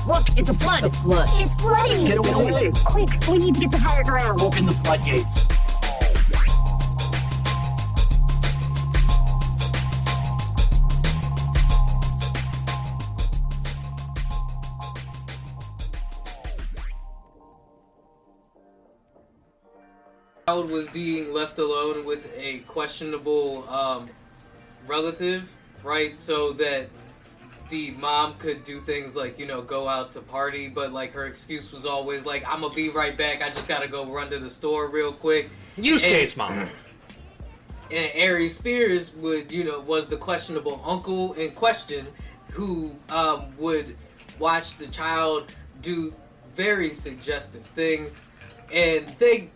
Look, it's a flood. It's a flood. It's flooding. Get away. Quick, we need to get to higher ground. Open the floodgates. Child was being left alone with a questionable relative, right? So that the mom could do things like, you know, go out to party, but like her excuse was always like, I'm gonna be right back, I just gotta go run to the store real quick. Use case, mom. And Aries Spears was the questionable uncle in question who would watch the child do very suggestive things. And they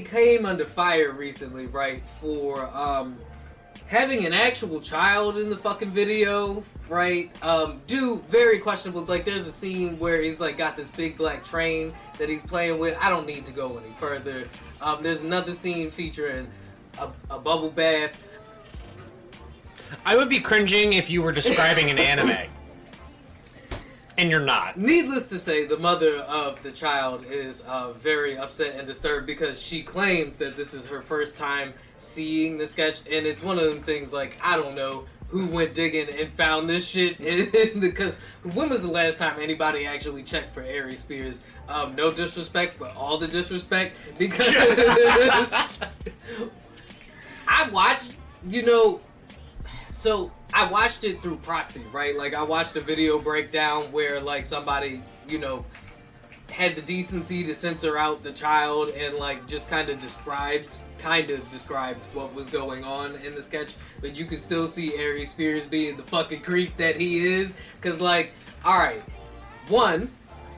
came under fire recently, right, for having an actual child in the fucking video, right? Do very questionable. Like, there's a scene where he's like got this big black train that he's playing with. I don't need to go any further. There's another scene featuring a bubble bath. I would be cringing if you were describing an anime. And you're not. Needless to say, the mother of the child is very upset and disturbed because she claims that this is her first time seeing the sketch, and it's one of them things like, I don't know who went digging and found this shit, because when was the last time anybody actually checked for Aries Spears? No disrespect, but all the disrespect, because I watched, so I watched it through proxy, right? Like, I watched a video breakdown where, like, somebody, had the decency to censor out the child and, like, just kind of described what was going on in the sketch. But you could still see Aries Spears being the fucking creep that he is. Because, like, alright, one,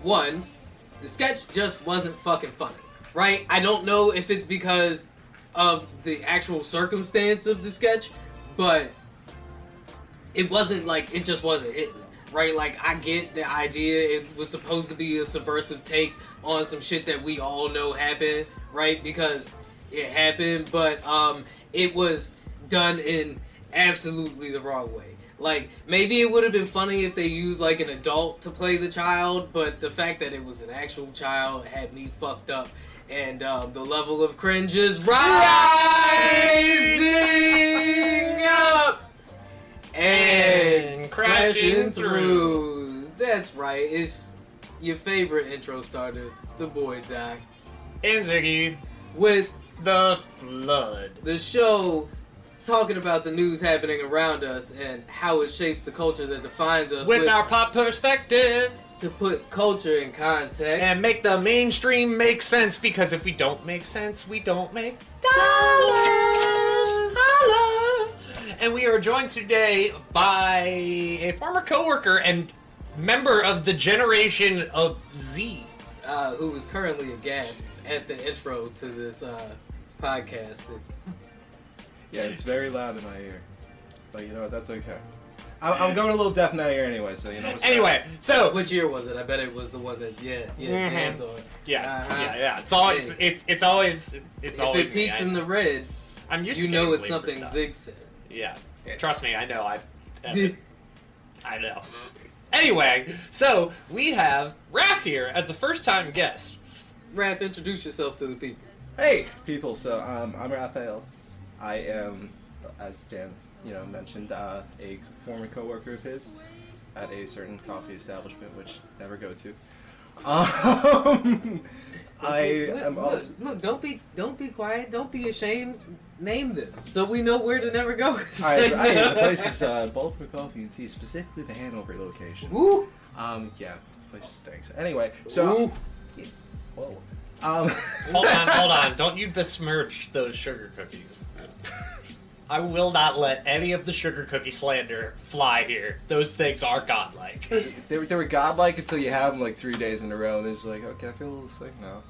the sketch just wasn't fucking funny, right? I don't know if it's because of the actual circumstance of the sketch, but it wasn't like, it just wasn't hitting, right? Like, I get the idea it was supposed to be a subversive take on some shit that we all know happened, right? Because it happened, but it was done in absolutely the wrong way. Like, maybe it would have been funny if they used, like, an adult to play the child, but the fact that it was an actual child had me fucked up. And the level of cringe is rising up and crashing through. That's right. It's your favorite intro starter, the boy Doc. And Ziggy. With the flood. The show talking about the news happening around us and how it shapes the culture that defines us. With our pop perspective. To put culture in context. And make the mainstream make sense, because if we don't make sense, we don't make dollars. Holla! And we are joined today by a former coworker and member of the generation of Z. Who is currently aghast at the intro to this podcast. Yeah, it's very loud in my ear. But you know what, that's okay. I'm going a little deaf in that ear anyway, so you know what's Anyway, so... Which ear was it? I bet it was the one that, hands on. Yeah. It's always, it's always if it peaks in the red, I'm used you to know it's something Zig said. Yeah. Trust me, I know. I know. Anyway, so we have Raph here as a first-time guest. Raph, introduce yourself to the people. Hey, people. So, I'm Rafael. I am, as Dan, mentioned, a former coworker of his at a certain coffee establishment, which never go to. Look, don't be quiet. Don't be ashamed. Name them so we know where to never go. The place is Baltimore Coffee and Tea, specifically the Hanover location. Woo! Yeah, the place stinks. Anyway, so. Whoa. Hold on. Don't you besmirch those sugar cookies. I will not let any of the sugar cookie slander fly here. Those things are godlike. They were godlike until you have them like 3 days in a row, and it's like, okay, I feel a little sick now.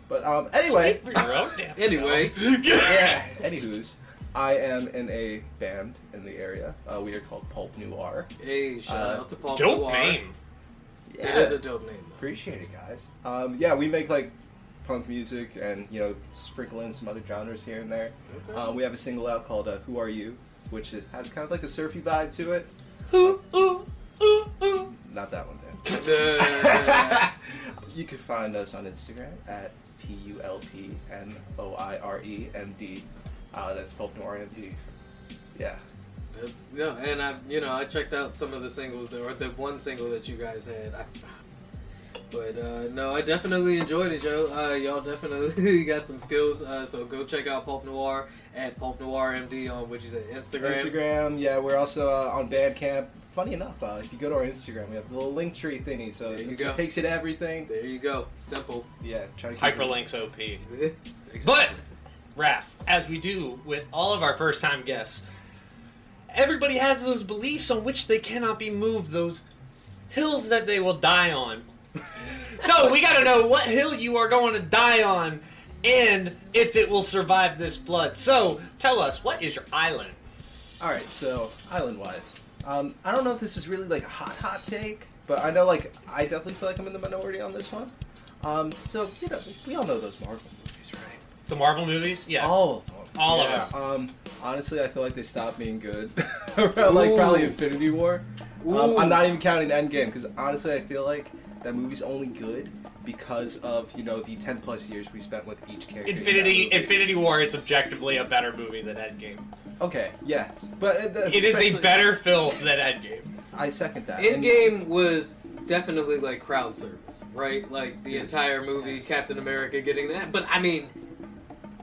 But anyway. Speak for your own damn Anyway. Yeah. Anywho's, I am in a band in the area. We are called Pulp Noir. Hey, shout out to Pulp Noir. Dope name. Yeah. It is a dope name, though. Appreciate it, guys. Yeah, we make like punk music and sprinkle in some other genres here and there. Okay. We have a single out called "Who Are You," which has kind of like a surfy vibe to it. Ooh. Not that one, Dan. You can find us on Instagram at PulpNoirMD. That's Pulp Noir MD. Yeah. Yeah, and I checked out some of the singles or the one single that you guys had. But no, I definitely enjoyed it, Joe. Y'all definitely got some skills. So go check out Pulp Noir at Pulp Noir MD on what you said, Instagram. Instagram, yeah. We're also on Bandcamp. Funny enough, if you go to our Instagram, we have the little link tree thingy, so it just takes you to everything. There you go. Simple. Yeah. Try to keep Hyperlinks OP. Exactly. But, Raph, as we do with all of our first-time guests, everybody has those beliefs on which they cannot be moved, those hills that they will die on. So we gotta know what hill you are going to die on, and if it will survive this flood. So, tell us, what is your island? Alright, so, island-wise. I don't know if this is really, like, a hot take, but I know, like, I definitely feel like I'm in the minority on this one. So, we all know those Marvel movies, right? The Marvel movies? Yeah. All of them. All of them. Honestly, I feel like they stopped being good. Around, like, probably Infinity War. I'm not even counting Endgame, because honestly, I feel like that movie's only good because of, the 10 plus years we spent with each character. Infinity War is objectively a better movie than Endgame. Okay, yes. But it is a better film than Endgame. I second that. Endgame was definitely like crowd service, right? Like the entire movie, Captain America getting that. But I mean,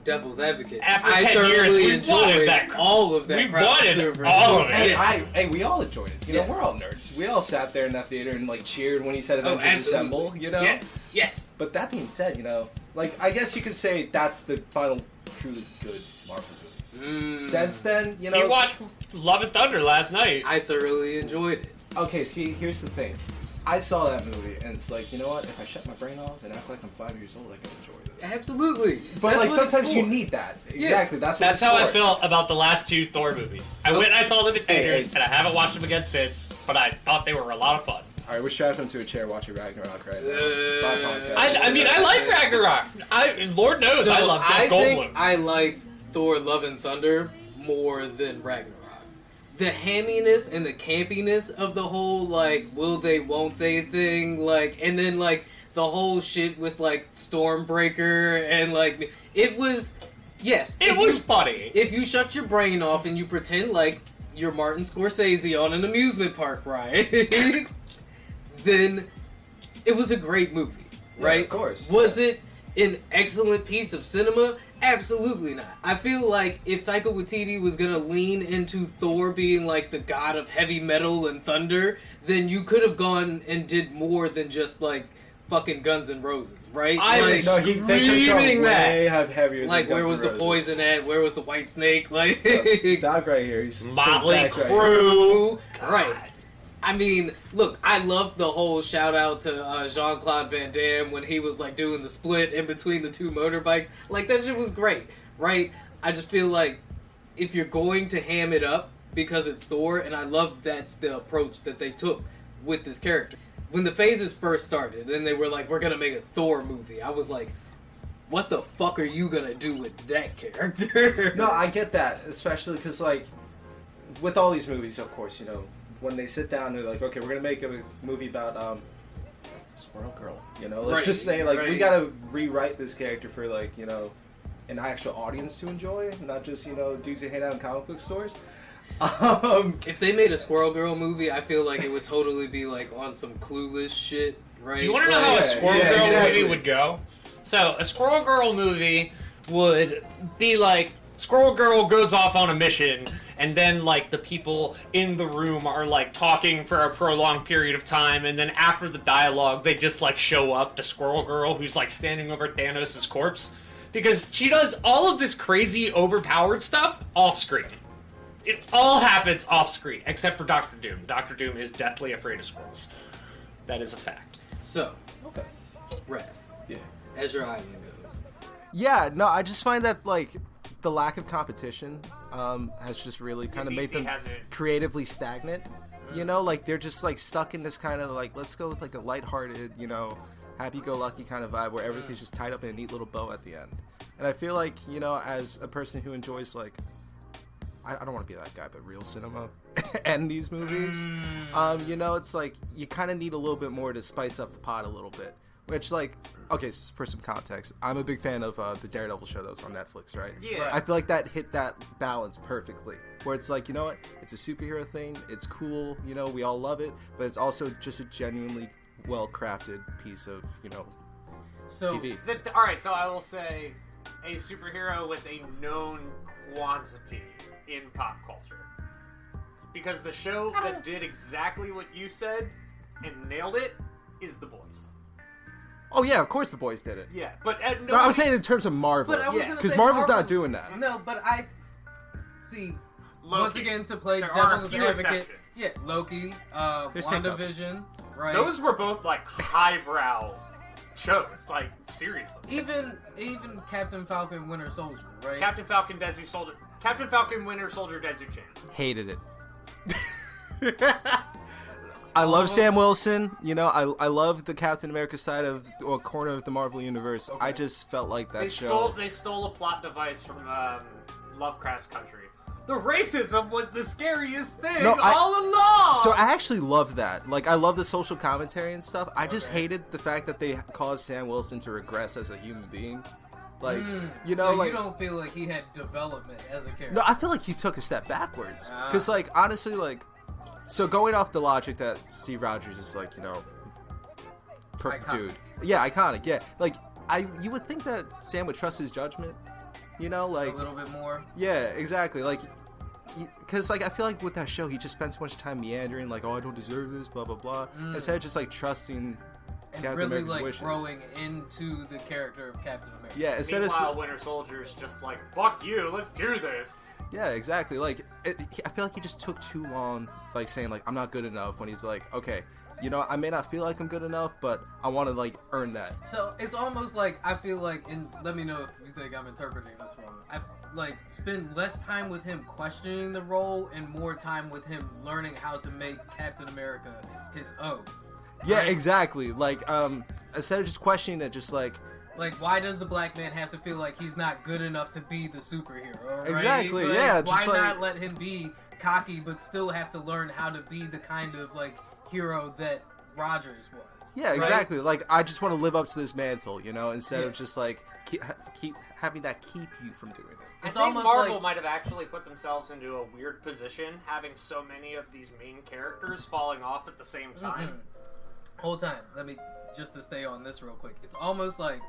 devil's advocate. After I 10 years, we enjoyed wanted that. all of that. We crowd wanted service. all of it. Hey, we all enjoyed it. Yes. We're all nerds. We all sat there in that theater and like cheered when he said Avengers absolutely. Assemble. Yes. But that being said, like I guess you could say that's the final truly good Marvel movie. Since then, You watched Love and Thunder last night. I thoroughly enjoyed it. Okay, see, here's the thing. I saw that movie, and it's like, you know what? If I shut my brain off and act like I'm 5 years old, I can enjoy this. Absolutely. But That's like what sometimes it's you for. need that. Yeah. Exactly. That's how I for. felt about the last two Thor movies. I went and I saw them in theaters, hey. and I haven't watched them again since, but I thought they were a lot of fun. All right, we're strapped into a chair watching Ragnarok right now. Bye, podcast. I like Ragnarok. Lord knows I love Jeff Goldblum. Think I like Thor: Love and Thunder more than Ragnarok. The hamminess and the campiness of the whole, like, will they, won't they thing, like, and then, like, the whole shit with, like, Stormbreaker, and, like, it was, yes. It was funny. If you shut your brain off and you pretend like you're Martin Scorsese on an amusement park ride, then it was a great movie, right? Yeah, of course. Was it an excellent piece of cinema? Absolutely not. I feel like if Taika Waititi was gonna lean into Thor being like the god of heavy metal and thunder, then you could have gone and did more than just like fucking Guns N' Roses, right? I was screaming that. Have heavier Like, than where Guns was N' the Roses. poison at? Where was the White Snake? Like, Doc right here. He's Motley right here. Crue. right. I mean, look, I loved the whole shout out to Jean-Claude Van Damme when he was like doing the split in between the two motorbikes. Like, that shit was great, right? I just feel like if you're going to ham it up because it's Thor, and I love that's the approach that they took with this character. When the phases first started, and they were like, we're gonna make a Thor movie, I was like, what the fuck are you gonna do with that character? No, I get that, especially because like with all these movies, of course, when they sit down, they're like, okay, we're gonna make a movie about Squirrel Girl. Let's just say like we gotta rewrite this character for like an actual audience to enjoy, not just dudes who hang out in comic book stores. If they made a Squirrel Girl movie, I feel like it would totally be like on some Clueless shit, right? Do you want to know how a Squirrel Girl exactly. movie would go? So, a Squirrel Girl movie would be like, Squirrel Girl goes off on a mission, and then, like, the people in the room are, like, talking for a prolonged period of time, and then after the dialogue, they just, like, show up to Squirrel Girl, who's, like, standing over Thanos' corpse, because she does all of this crazy, overpowered stuff off-screen. It all happens off-screen, except for Doctor Doom. Doctor Doom is deathly afraid of squirrels. That is a fact. So, Okay. Raph, Yeah. as your island goes. Yeah. No, I just find that like the lack of competition has just really kind of made them creatively stagnant. Like they're just like stuck in this kind of like let's go with like a lighthearted, happy-go-lucky kind of vibe where everything's just tied up in a neat little bow at the end. And I feel like as a person who enjoys like I don't want to be that guy, but real cinema and these movies. You know, it's like you kind of need a little bit more to spice up the pot a little bit. Which, like, okay, so for some context, I'm a big fan of the Daredevil show that was on Netflix, right? Yeah. I feel like that hit that balance perfectly. Where it's like, you know what? It's a superhero thing. It's cool. You know, we all love it. But it's also just a genuinely well-crafted piece of, you know, So TV. All right, so I will say a superhero with a known quantity in pop culture. Because the show that did exactly what you said and nailed it is The Boys. Oh, yeah, of course the boys did it. Yeah, but No, I'm saying in terms of Marvel. But I was Yeah. gonna Because say Marvel's not doing that. No, but I see. Loki. Once again, to play There are a devil's few advocate. exceptions. Yeah, Loki, There's WandaVision, right? those were both like highbrow shows. Like seriously, even Captain Falcon, Winter Soldier, right? Captain Falcon, Captain Falcon, Winter Soldier, Desu-chan. Hated it. I love Sam Wilson. You know, I love the Captain America side of or corner of the Marvel universe. I just felt like that show. They stole a plot device from Lovecraft's Country. The racism was the scariest thing all along. So I actually love that. Like, I love the social commentary and stuff. I just hated the fact that they caused Sam Wilson to regress as a human being. Like, you know, so like, you don't feel like he had development as a character? no, I feel like he took a step backwards. Because, like, honestly, like, so going off the logic that Steve Rogers is, like, you know, perfect Iconic. dude. Yeah, iconic, yeah. Like, you would think that Sam would trust his judgment, you know, like... A little bit more. Yeah, exactly. Like, because, like, I feel like with that show, he just spent so much time meandering, like, oh, I don't deserve this, blah, blah, blah. Instead of just, like, trusting And Captain really, America's like, wishes. growing into the character of Captain America. Yeah, instead Meanwhile, of... Winter Soldier's just like, fuck you, let's do this. Yeah, exactly. Like, I feel like he just took too long, like, saying, like, I'm not good enough, when he's like, okay, you know, I may not feel like I'm good enough, but I want to, like, earn that. So it's almost like I feel like, and let me know if you think I'm interpreting this wrong. I like spend less time with him questioning the role and more time with him learning how to make Captain America his own. Yeah, Right? exactly. Like, instead of just questioning it, just like, why does the black man have to feel like he's not good enough to be the superhero? Right? Exactly, Like, yeah, Why just like- not let him be cocky, but still have to learn how to be the kind of like hero that Rogers was? yeah, right? exactly. Like, I just want to live up to this mantle, you know, instead of Yeah. just like keep having that keep you from doing it. I It's think almost Marvel like- might have actually put themselves into a weird position, having so many of these main characters falling off at the same time. Whole time, let me just to stay on this real quick. It's almost like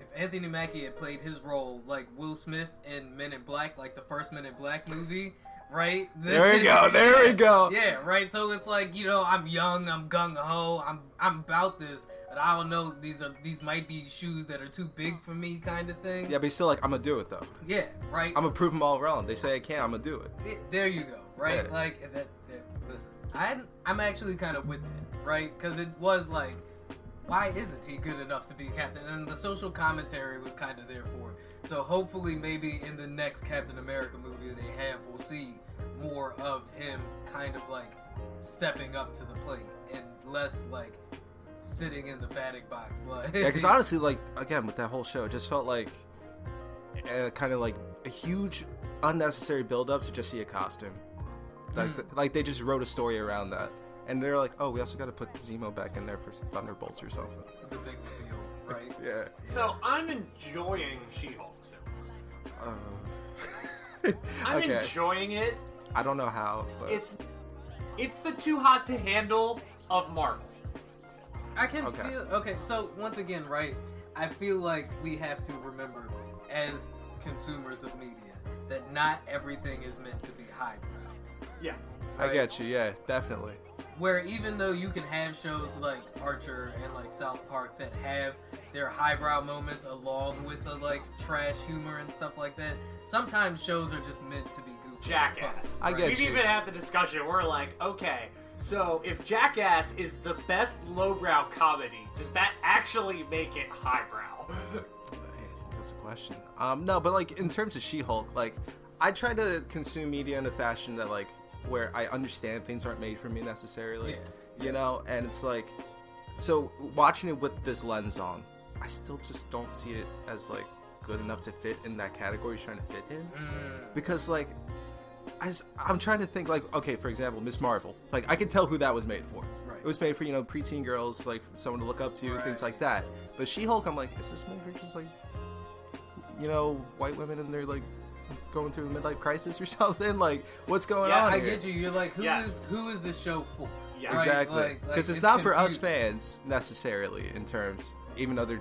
if Anthony Mackie had played his role like Will Smith in Men in Black, like the first Men in Black movie, right? There we go, there we go. Yeah, right. So it's like, you know, I'm young, I'm gung ho, I'm about this, but I don't know. These might be shoes that are too big for me, kind of thing. Yeah, but he's still like, I'm gonna do it though. Yeah, right. I'm gonna prove them all wrong. They say I can't, I'm gonna do it. There you go, right? Yeah. Like that. Listen, I'm actually kind of with it, right? Because it was like, why isn't he good enough to be captain? And the social commentary was kind of there for it. So hopefully, maybe in the next Captain America movie they have, we'll see more of him kind of like stepping up to the plate and less like sitting in the batting box. Like, Yeah, because honestly, like, again, with that whole show, it just felt like kind of like a huge unnecessary build-up to just see a costume. Like they just wrote a story around that. And they're like, oh, we also got to put Zemo back in there for Thunderbolts or something. the big reveal, right? Yeah. So I'm enjoying She-Hulk. So. I'm Okay. enjoying it. I don't know how, but It's the too hot to handle of Marvel. I can Okay. feel. Okay, so once again, right? I feel like we have to remember, as consumers of media, that not everything is meant to be highbrow. Yeah. I get you. Yeah, definitely. Where even though you can have shows like Archer and like South Park that have their highbrow moments along with the like trash humor and stuff like that, sometimes shows are just meant to be goofy. as Jackass. fuck, I right? get We've you. even had the discussion. We're like, okay, so if Jackass is the best lowbrow comedy, does that actually make it highbrow? That's a question. No, but like in terms of She-Hulk, like I try to consume media in a fashion that like where I understand things aren't made for me necessarily. Yeah. You know, and it's like, so watching it with this lens on, I still just don't see it as like good enough to fit in that category he's trying to fit in. Because like, I'm trying to think like, okay, for example, Miss Marvel. Like I could tell who that was made for. Right. It was made for, you know, preteen girls, like someone to look up to, things like that. But She-Hulk, I'm like, is this movie just like, you know, white women and they're like going through a midlife crisis or something? Like, what's going on I here? get you. You're like, who is this show for? Yeah. Exactly. Like, Because it's not for us fans necessarily in terms, even though they're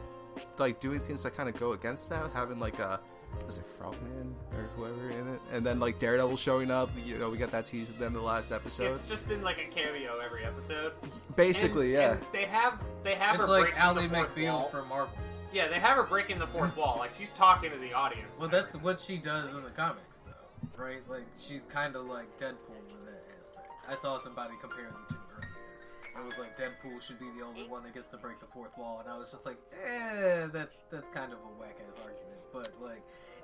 like doing things that kind of go against that, having like a, was it Frogman or whoever in it, and then like Daredevil showing up. You know, we got that tease at the end of the last episode. It's just been like a cameo every episode. Basically, And they have It's her like breaking Ally the fourth McBeal wall. from Marvel. Yeah, they have her breaking the fourth wall. Like she's talking to the audience. Well, that's what she does in the comics, though, right? Like she's kind of like Deadpool in that aspect. I saw somebody compare the two earlier. It was like Deadpool should be the only one that gets to break the fourth wall, and I was just like, that's kind of a whack ass argument. But like,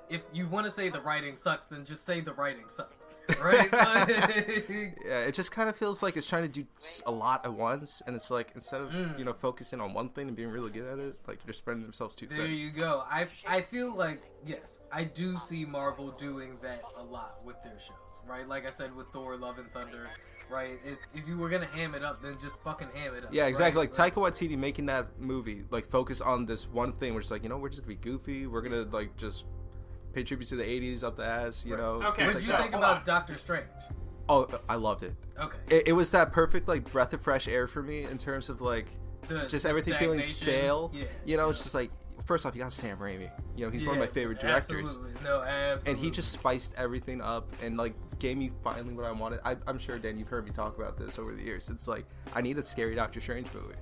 if you want to say the writing sucks, then just say the writing sucks, right? Yeah, it just kind of feels like it's trying to do a lot at once, and it's like instead of you know focusing on one thing and being really good at it, like they're spreading themselves too There thin. you go. I feel like, yes, I do see Marvel doing that a lot with their shows, right? Like I said with Thor, Love and Thunder, right? If you were gonna ham it up, then just fucking ham it up. Yeah, exactly. Right? Like Taika Waititi making that movie, like focus on this one thing, which is like, you know, we're just gonna be goofy. We're gonna like just pay tribute to the '80s up the ass, you know. Okay, What things did like you that. think about Doctor Strange? Oh, I loved it. Okay. It was that perfect like breath of fresh air for me in terms of like just everything feeling stagnation. stale. Yeah. You know, it's just like first off, you got Sam Raimi. You know, he's one of my favorite directors. Absolutely. No, absolutely. And he just spiced everything up and like gave me finally what I wanted. I'm sure, Dan, you've heard me talk about this over the years. It's like I need a scary Doctor Strange movie.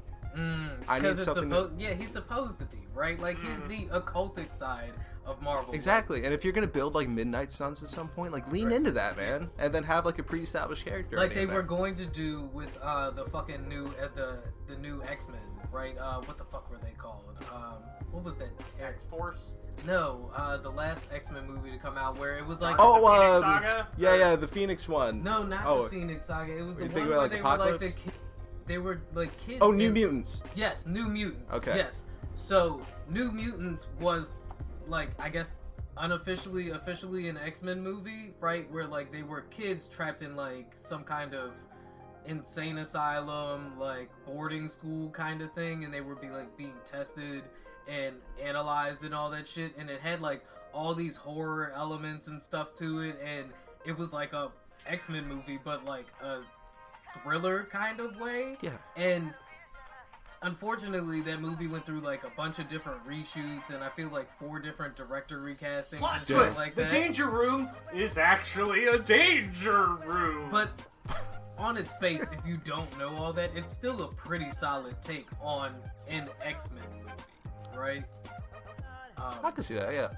I need it's something. he's supposed to be, right? Like he's the occultic side of Marvel. Exactly, and if you're gonna build like Midnight Suns at some point, like lean into that, man, and then have like a pre-established character. like they in there. were going to do with the fucking new the new X-Men, right? What the fuck were they called? What was that? X-Force. No, the last X-Men movie to come out where it was like Oh, the Phoenix Saga? yeah, the Phoenix one. no, not Oh. the Phoenix Saga. It was the You one think where about, like, they were like Apocalypse? they were like kids. Oh, New in- Mutants. Yes, New Mutants. Okay. Yes. So New Mutants was like, I guess officially an X-Men movie, right? Where like they were kids trapped in like some kind of insane asylum, like boarding school kind of thing, and they were being tested and analyzed and all that shit, and it had like all these horror elements and stuff to it, and it was like a X-Men movie, but like a thriller kind of way. Yeah. And unfortunately, that movie went through like a bunch of different reshoots, and I feel like 4 different director recastings Plot and shit twist. like The that. danger room is actually a danger room. But on its face, if you don't know all that, it's still a pretty solid take on an X-Men movie, right? I can see that. Yeah.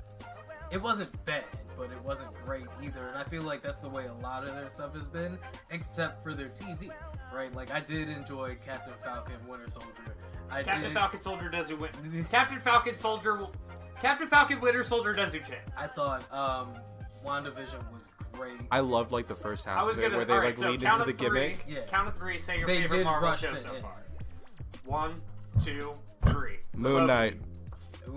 It wasn't bad, but it wasn't great either, and I feel like that's the way a lot of their stuff has been, except for their TV, right? Like, I did enjoy Captain Falcon, Winter Soldier. Captain Falcon Soldier does win. Captain Falcon Winter Soldier does change. I thought WandaVision was great. I loved like the first half I was of it gonna where they alright, like so leaned count into of the three. gimmick. Yeah. Count of 3. Say your They favorite did Marvel rush show the so end. far. 1, 2, 3. Moon Loki. Knight. Ooh,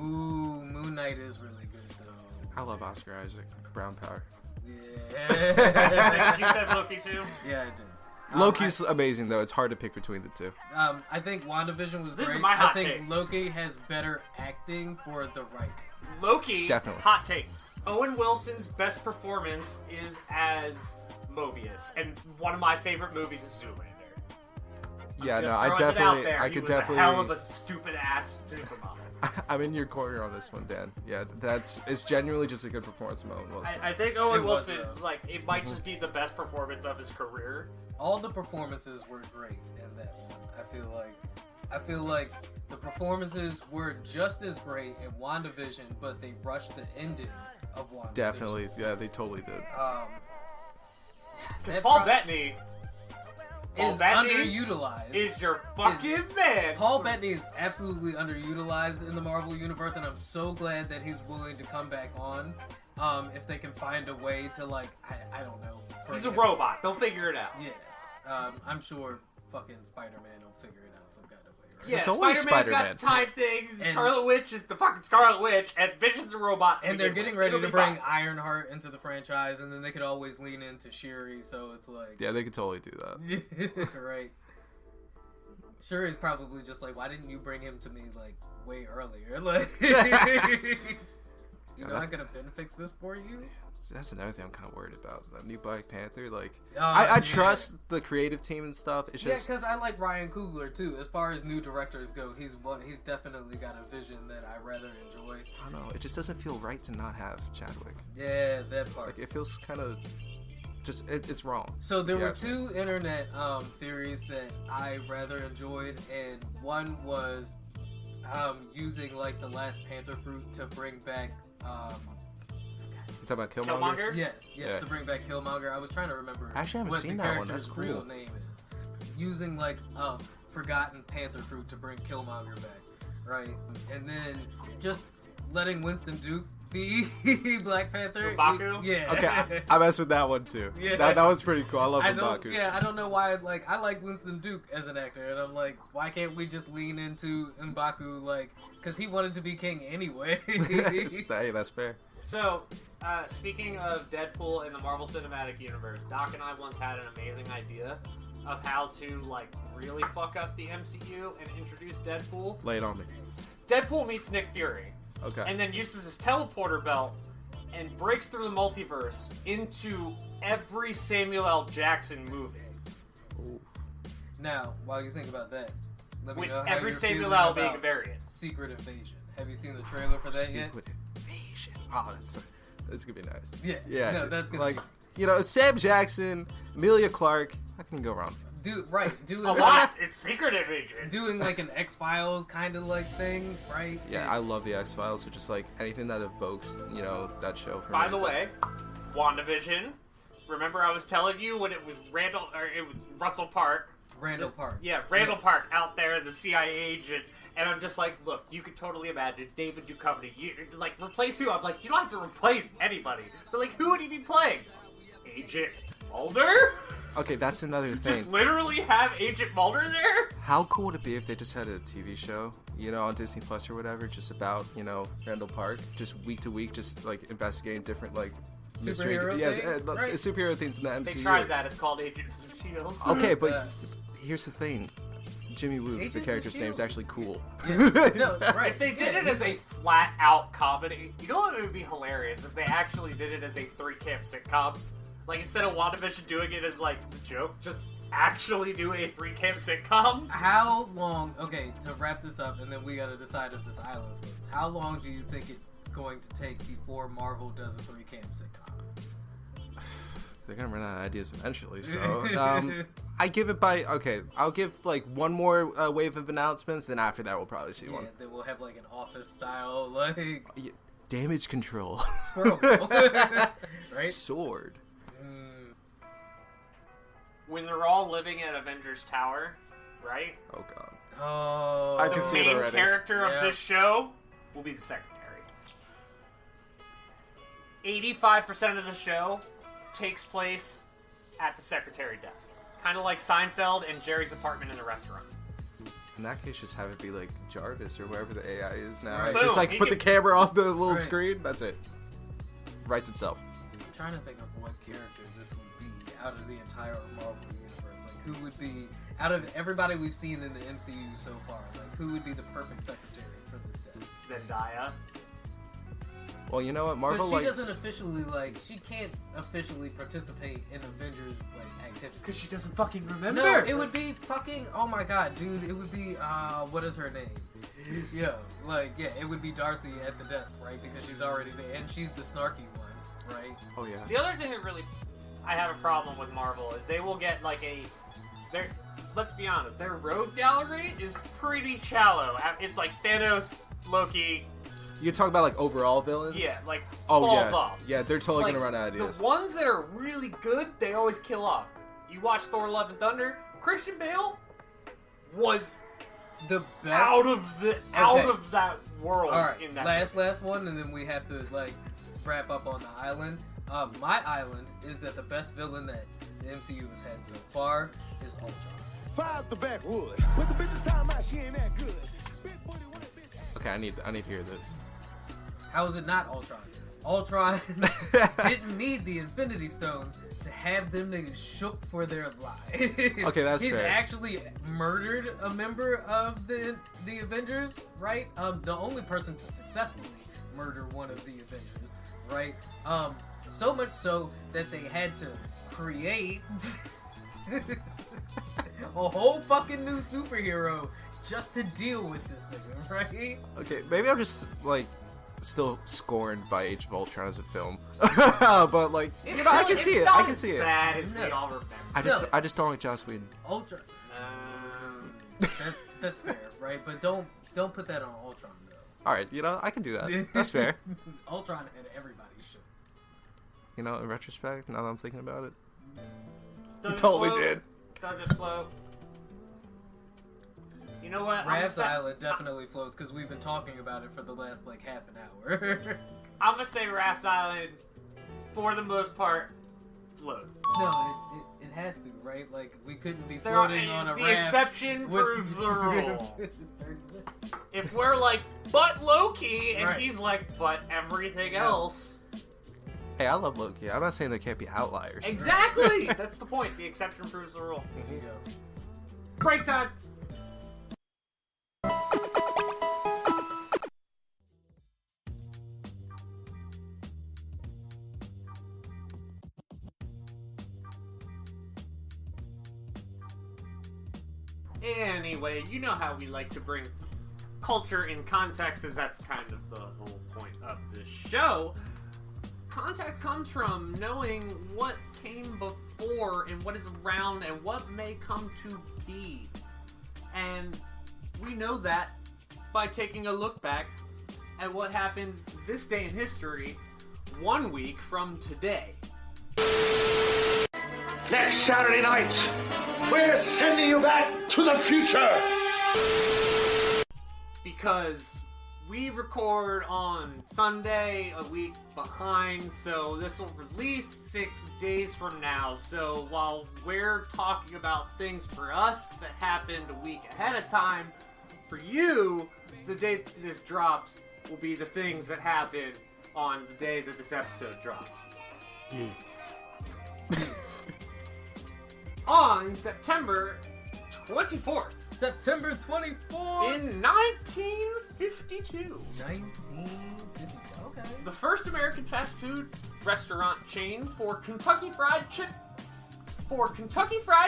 Moon Knight is really good, though. I love Oscar Isaac. Brown power. Yeah. You said Loki too? Yeah, I did. Loki's amazing though. It's hard to pick between the two. I think WandaVision was This is great. my hot I think take. Loki has better acting for the right. Loki, Definitely. hot take. Owen Wilson's best performance is as Mobius, and one of my favorite movies is Zoolander. Yeah, Just no, I throwing it out definitely, there. I He could was definitely. a hell of a stupid ass supermodel. I'm in your corner on this one, Dan. Yeah, it's genuinely just a good performance from Owen Wilson. I think Owen It was, Wilson, though. like, it might just be the best performance of his career. All the performances were great in that one. I feel like the performances were just as great in WandaVision, but they rushed the ending of WandaVision. Definitely, yeah, they totally did. That Paul pro- Bettany is underutilized. is your fucking man. Paul Bettany is absolutely underutilized in the Marvel universe, and I'm so glad that he's willing to come back on. If they can find a way to, like, I don't know. He's a him- robot. They'll figure it out. Yeah, I'm sure fucking Spider-Man will figure it out some kind of way, right? Yeah, It's always Spider-Man's Spider-Man. got the time thing. And- Scarlet Witch is the fucking Scarlet Witch, and Vision's a robot. And they're getting ready It'll to be bring fine. Ironheart into the franchise, and then they could always lean into Shuri, so it's like... Yeah, they could totally do that. right. Shuri's probably just like, why didn't you bring him to me, like, way earlier? Like... You know, I'm gonna Ben fix this for you. That's another thing I'm kind of worried about. That new Black Panther, like, Oh, I yeah. trust the creative team and stuff. It's Yeah, just, because I like Ryan Coogler too. As far as new directors go, he's definitely got a vision that I rather enjoy. I don't know. It just doesn't feel right to not have Chadwick. Yeah, that part. Like, it feels kind of just it's wrong. So there Yeah, were it's two internet theories that I rather enjoyed, and one was using like the last Panther fruit to bring back. You talking about Killmonger? Killmonger? Yes, Yeah. to bring back Killmonger. I was trying to remember. I actually haven't what seen the that one. character's That's cool. real name is. Using like forgotten Panther fruit to bring Killmonger back, right? And then just letting Winston Duke be Black Panther. M'Baku? Yeah. Okay, I messed with that one too. Yeah. That was pretty cool. I love M'Baku. I don't know why. Like, I like Winston Duke as an actor, and I'm like, why can't we just lean into M'Baku? Like, because he wanted to be king anyway. Hey, that's fair. So, speaking of Deadpool in the Marvel Cinematic Universe, Doc and I once had an amazing idea of how to, like, really fuck up the MCU and introduce Deadpool. Lay it on me. Deadpool meets Nick Fury, Okay. and then uses his teleporter belt and breaks through the multiverse into every Samuel L. Jackson movie. Ooh. Now, while you think about that, let me With know how every you're Samuel feeling L. being a about variant. Secret Invasion. Have you seen the trailer for that yet? Secret Invasion. Oh, that's gonna be nice. Yeah. Yeah. No, that's gonna like, be you know, Sam Jackson, Emilia Clarke. How can you go wrong? doing A lot. It's Secret Invasion. doing like an X-Files kind of like thing, right? Yeah, I love the X-Files, so just like anything that evokes, you know, that show for By me. the is way, WandaVision. Remember I was telling you when it was Russell Park. Randall Park. Yeah, Randall Park out there, the CIA agent, and I'm just like, look, you could totally imagine David Duchovny. You like replace who? I'm like, you don't have to replace anybody. But like, who would he be playing? Agent Mulder? Okay, that's another thing. Just literally have Agent Mulder there? How cool would it be if they just had a TV show, you know, on Disney Plus or whatever, just about, you know, Randall Park, just week to week, just like investigating different like mystery, Superhero things, right? superhero things in the MCU. They tried that. It's called Agents of S.H.I.E.L.D. Okay, but Yeah. here's the thing. Jimmy Woo, Agents the of character's S.H.I.E.L.D. name's actually cool. No, right. If they did it as a flat-out comedy, you know what would be hilarious? If they actually did it as a three-camp sitcom. Like, instead of WandaVision doing it as, like, the joke, just actually do a three-camp sitcom. How long? Okay, to wrap this up, and then we gotta decide if this island floats. How long do you think it's going to take before Marvel does a three-camp sitcom? They're gonna run out of ideas eventually, so I give it by I'll give like one more wave of announcements, then after that we'll probably see Yeah, one. then we'll have like an office style, like Yeah, damage control, squirrel, right? sword. When they're all living at Avengers Tower, right? Oh god. Oh, I can The see it main already. character Yeah. of this show will be the Secretary. 85% of the show takes place at the Secretary desk. Kind of like Seinfeld and Jerry's apartment in the restaurant. In that case, just have it be like Jarvis or wherever the AI is now. Right. Just Boom, like he put the can- camera on the little Right. screen. That's it. Writes itself. I'm trying to think of what character this would be out of the entire Marvel universe. Like, who would be out of everybody we've seen in the MCU so far? Like, who would be the perfect secretary for this desk? Zendaya. Well, you know what, Marvel But she likes. doesn't officially she can't officially participate in Avengers like activity. Because she doesn't fucking remember. No, it would be fucking. Oh my god, dude! It would be. What is her name? It would be Darcy at the desk, right? Because she's already there, and she's the snarky one, right? Oh yeah. The other thing that really I have a problem with Marvel is they will get like let's be honest, their rogue gallery is pretty shallow. It's like Thanos, Loki, You talk about like overall villains. yeah, like Oh falls yeah. off. Yeah, they're totally Like, gonna run out of ideas. the ones that are really good, they always kill off. You watch Thor: Love and Thunder, Christian Bale was The best. out of that world All right, in that last one, and then we have to like wrap up on the island. My island is that the best villain that the MCU has had so far is Ultron. Five the backwood. But the bitch time out, she ain't that good. Big booty white bitch. Okay, I need to hear this. How is it not Ultron? Ultron didn't need the Infinity Stones to have them niggas shook for their lives. Okay, that's He's fair. actually murdered a member of the Avengers, right? The only person to successfully murder one of the Avengers, right? So much so that they had to create a whole fucking new superhero just to deal with this nigga, right? Okay, maybe I'm just like still scorned by Age of Ultron as a film, but like you know, I can see it. I can see it. Bad as we No. all remember. I just don't like Joss Whedon. Ultron. That's fair, right? But don't put that on Ultron though. All right, you know, I can do that. That's fair. Ultron had everybody's shit. You know, in retrospect, now that I'm thinking about it, Does it totally float? did. Does it float? You know what? Raph's Island definitely floats because we've been talking about it for the last like half an hour. I'm gonna say Raph's Island, for the most part, floats. No, it has to, right? Like we couldn't be There are- floating on a the raft. exception with- proves the rule. If we're like, but Loki, and Right. he's like, but everything Yeah. else. Hey, I love Loki. I'm not saying there can't be outliers. Exactly! That's the point. The exception proves the rule. There you go. Break time! Anyway, you know how we like to bring culture in context, as that's kind of the whole point of this show. Context comes from knowing what came before and what is around and what may come to be. And we know that by taking a look back at what happened this day in history 1 week from today. Next Saturday night, we're sending you back to the future. Because we record on Sunday, a week behind, so this will release 6 days from now. So while we're talking about things for us that happened a week ahead of time, for you, the date this drops will be the things that happened on the day that this episode drops. On September 24th, September 24th, in 1952. 1950. Okay. The first American fast food restaurant chain for Kentucky Fried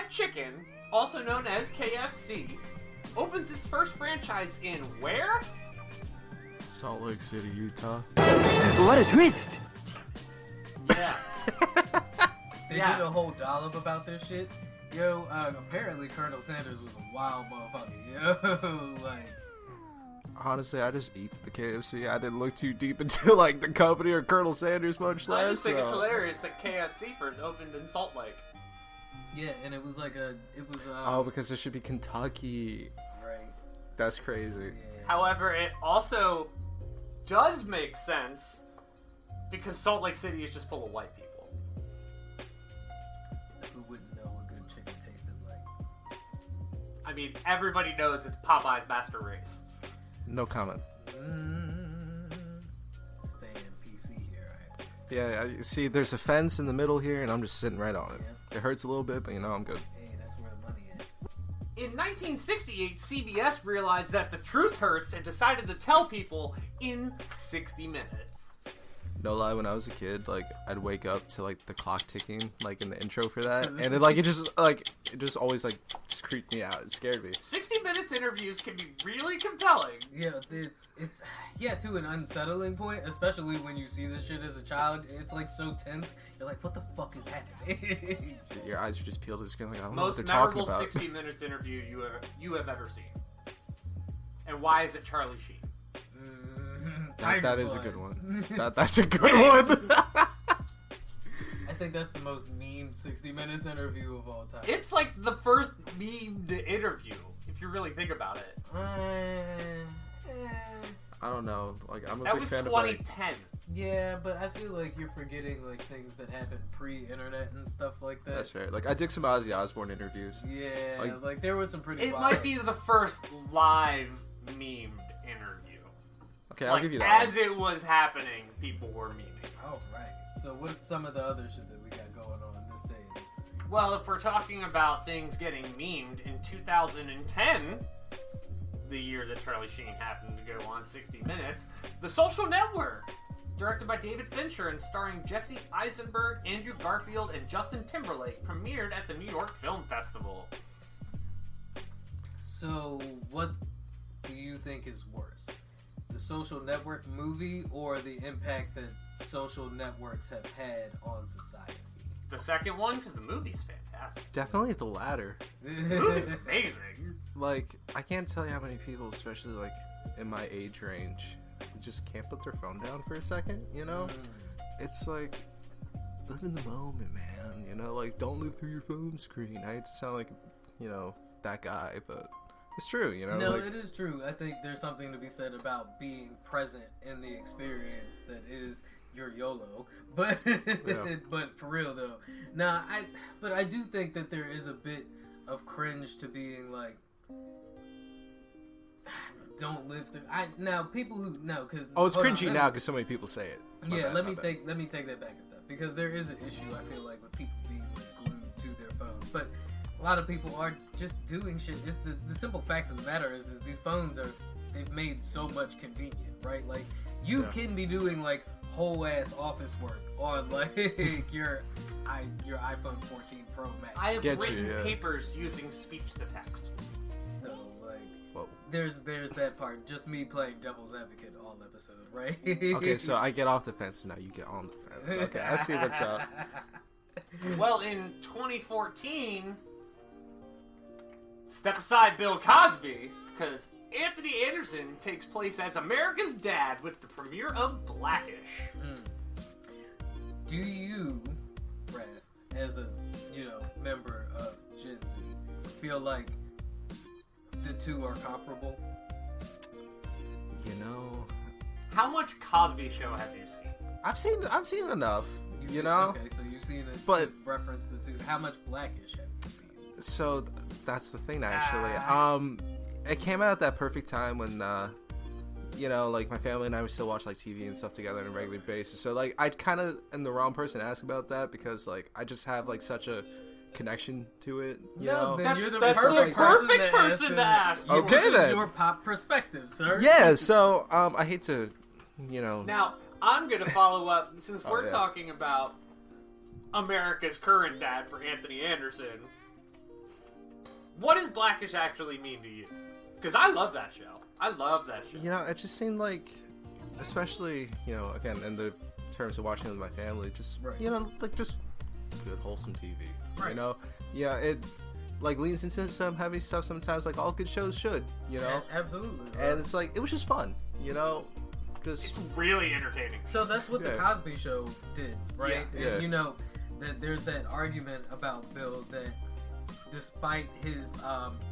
Chicken, also known as KFC, opens its first franchise in where? Salt Lake City, Utah. What a twist! Yeah. They Yeah. did a whole dollop about this shit. Yo, apparently Colonel Sanders was a wild motherfucker. Yo, like, Honestly, I just eat the KFC. I didn't look too deep into like the company or Colonel Sanders much less. I just think it's so- hilarious that KFC first opened in Salt Lake. yeah, and it was like Oh, because it should be Kentucky. right. That's crazy. Yeah. However, it also does make sense because Salt Lake City is just full of white people. Who wouldn't know what good chicken tasted like? I mean, everybody knows it's Popeye's master race. No comment. Staying PC here, right? Yeah, see, there's a fence in the middle here, and I'm just sitting right on it. Yeah. It hurts a little bit, but you know, I'm good. Hey, that's where the money is. In 1968, CBS realized that the truth hurts and decided to tell people in 60 minutes. No lie, when I was a kid, like I'd wake up to like the clock ticking, like in the intro for that, and it just always like just creeped me out. It scared me. 60 Minutes interviews can be really compelling. Yeah, it's to an unsettling point, especially when you see this shit as a child. It's like so tense. You're like, what the fuck is happening? Your eyes are just peeled to the screen, like I don't know what Most they're talking memorable about. 60 Minutes interview you have ever seen. And why is it Charlie Sheen? That is a good one. That's a good one. I think that's the most meme 60 Minutes interview of all time. It's like the first memed interview, if you really think about it. I don't know. Like, I'm a That big was fan of like. 2010. Yeah, but I feel like you're forgetting like things that happened pre-internet and stuff like that. That's fair. Like, I dig some Ozzy Osbourne interviews. Yeah, like there was some pretty. It wild... might be the first live memed interview. Okay, I'll Like, give you that. as it was happening, people were memeing. Oh right. So what's some of the other shit that we got going on this day in history? Well, if we're talking about things getting memed, in 2010, the year that Charlie Sheen happened to go on 60 Minutes, The Social Network, directed by David Fincher and starring Jesse Eisenberg, Andrew Garfield, and Justin Timberlake, premiered at the New York Film Festival. So what do you think is worse? The Social Network movie or the impact that social networks have had on society? The second one, because the movie's fantastic. Definitely the latter. The movie's amazing. Like, I can't tell you how many people, especially like in my age range, just can't put their phone down for a second, you know? It's like, live in the moment, man, you know? Like, don't live through your phone screen. I hate to sound like, you know, that guy, but it's true, you know? No, like, it is true. I think there's something to be said about being present in the experience that is your YOLO. But Yeah. but for real though. Nah, I do think that there is a bit of cringe to being like, don't live through. Now people who because oh, it's cringy now because so many people say it. My yeah, bad, let my me bad. take that back and stuff because there is an issue I feel like with people being like, glued to their phones, but a lot of people are just doing shit. It's the simple fact of the matter is these phones they've made so much convenient, right? Like you can be doing like whole ass office work on like your iPhone 14 Pro Max. I have Get you, written yeah. papers using speech to text. So like Whoa. there's that part. Just me playing devil's advocate all episode, right? Okay, so I get off the fence and now you get on the fence. Okay, I see what's up. Well, in 2014, step aside Bill Cosby, because Anthony Anderson takes place as America's dad with the premiere of Blackish. Do you, Brad, as a member of Gen Z, feel like the two are comparable? You know, How much Cosby Show have you seen? I've seen enough. You know. Okay, so you've seen it. But- reference the two. How much Blackish have you seen? So that's the thing, actually. It came out at that perfect time when, like my family and I would still watch like TV and stuff together on a regular basis. So like I kind of am the wrong person to ask about that because like I just have like such a connection to it. You know. Then you're the That's perfect the perfect person it. to ask. Okay, This is then. your pop perspective, sir. Yeah. So I hate to, Now, I'm going to follow up, since we're yeah. talking about America's current dad for Anthony Anderson. What does Blackish actually mean to you? Because I love that show. I love that show. It just seemed like, especially again in the terms of watching it with my family, just Right. like just good wholesome TV. Right. It like leans into some heavy stuff sometimes, like all good shows should. Absolutely. And it's like it was just fun. Just It's really entertaining. So that's what the Yeah. Cosby Show did, right? Yeah. And that there's that argument about Bill that despite his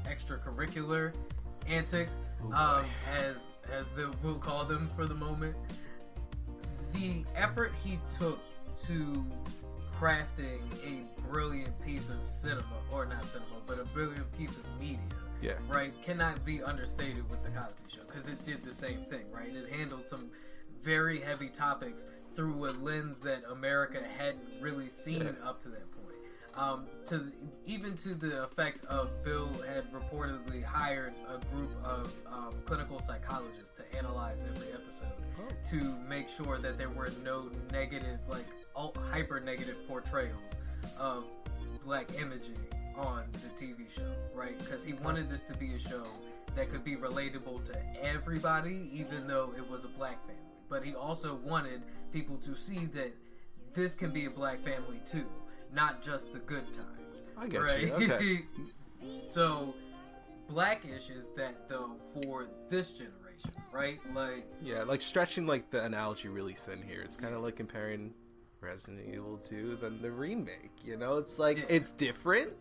extracurricular antics, as we'll call them for the moment, the effort he took to crafting a brilliant piece of cinema, or not cinema, but a brilliant piece of media, yeah. right, cannot be understated with the Cosby Show because it did the same thing, right? It handled some very heavy topics through a lens that America hadn't really seen up to that point. To the effect of Bill had reportedly hired a group of clinical psychologists to analyze every episode to make sure that there were no negative, like hyper negative portrayals of black imaging on the TV show, right? Because he wanted this to be a show that could be relatable to everybody, even though it was a black family. But he also wanted people to see that this can be a black family too, not just the good times. I get right? you. Okay. So, Blackish is that though for this generation, right? Like, Yeah, like stretching like the analogy really thin here. It's kind of like comparing Resident Evil 2 than the remake. It's like it's different.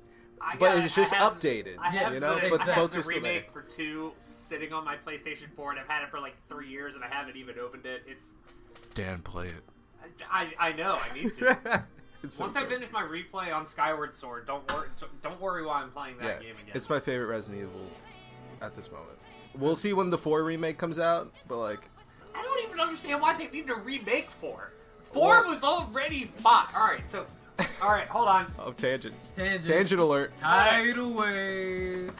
but it's just updated. I have you know, the, but I have both the are still there. remake for 2 sitting on my PlayStation 4, and I've had it for like 3 years, and I haven't even opened it. It's Dan, play it. I know I need to. It's so Once I good. finish my replay on Skyward Sword, don't worry while I'm playing that game again. It's my favorite Resident Evil at this moment. We'll see when the 4 remake comes out, but like, I don't even understand why they need to remake 4. 4 was already fine. Alright, hold on. oh, tangent. Tangent alert. Tidal wave.